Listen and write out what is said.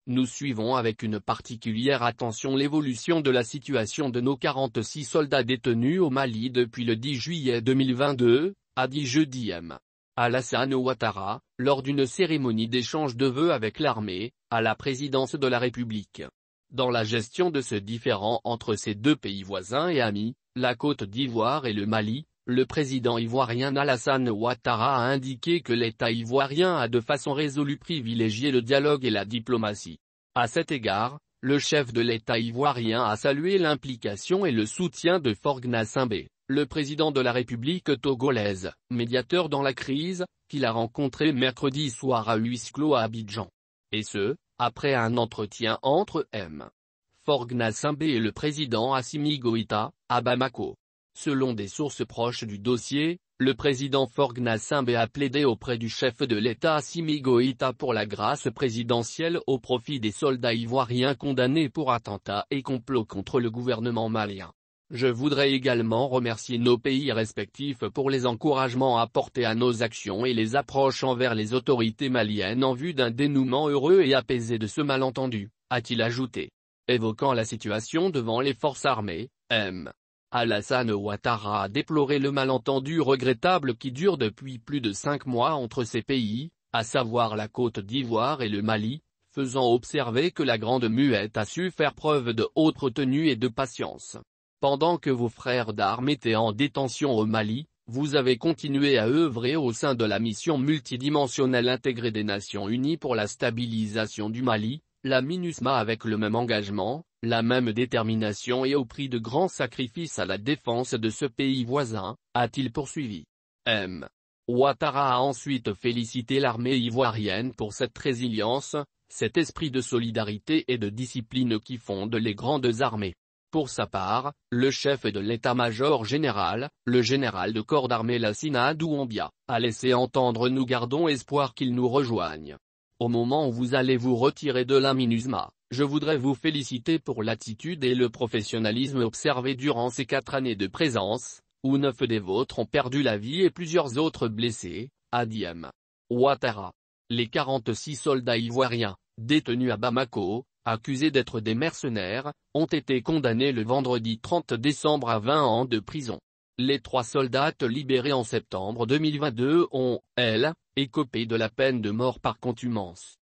Nous suivons avec une particulière attention l'évolution de la situation de nos 46 soldats détenus au Mali depuis le 10 juillet 2022, a dit jeudi M. Alassane Ouattara, lors d'une cérémonie d'échange de vœux avec l'armée, à la présidence de la République. Dans la gestion de ce différend entre ces deux pays voisins et amis, la Côte d'Ivoire et le Mali, le président ivoirien Alassane Ouattara a indiqué que l'État ivoirien a de façon résolue privilégié le dialogue et la diplomatie. À cet égard, le chef de l'État ivoirien a salué l'implication et le soutien de Faure Gnassingbé, le président de la République togolaise, médiateur dans la crise, qu'il a rencontré mercredi soir à huis clos à Abidjan. Et ce, après un entretien entre M. Faure Gnassingbé et le président Assimi Goïta, à Bamako. Selon des sources proches du dossier, le président Faure Gnassingbé a plaidé auprès du chef de l'État Assimi Goïta pour la grâce présidentielle au profit des soldats ivoiriens condamnés pour attentats et complots contre le gouvernement malien. Je voudrais également remercier nos pays respectifs pour les encouragements apportés à nos actions et les approches envers les autorités maliennes en vue d'un dénouement heureux et apaisé de ce malentendu, a-t-il ajouté. Évoquant la situation devant les forces armées, M. Alassane Ouattara a déploré le malentendu regrettable qui dure depuis plus de 5 mois entre ces pays, à savoir la Côte d'Ivoire et le Mali, faisant observer que la Grande Muette a su faire preuve de haute retenue et de patience. Pendant que vos frères d'armes étaient en détention au Mali, vous avez continué à œuvrer au sein de la mission multidimensionnelle intégrée des Nations Unies pour la stabilisation du Mali, la MINUSMA, avec le même engagement, la même détermination et au prix de grands sacrifices à la défense de ce pays voisin, a-t-il poursuivi. M. Ouattara a ensuite félicité l'armée ivoirienne pour cette résilience, cet esprit de solidarité et de discipline qui fondent les grandes armées. Pour sa part, le chef de l'état-major général, le général de corps d'armée Lassina Douambia, a laissé entendre: nous gardons espoir qu'il nous rejoigne. Au moment où vous allez vous retirer de la MINUSMA, je voudrais vous féliciter pour l'attitude et le professionnalisme observés durant ces 4 années de présence, où 9 des vôtres ont perdu la vie et plusieurs autres blessés, a dit M. Ouattara. Les 46 soldats ivoiriens, détenus à Bamako, accusés d'être des mercenaires, ont été condamnés le vendredi 30 décembre à 20 ans de prison. Les 3 soldats libérés en septembre 2022 ont, elles, écopé de la peine de mort par contumace.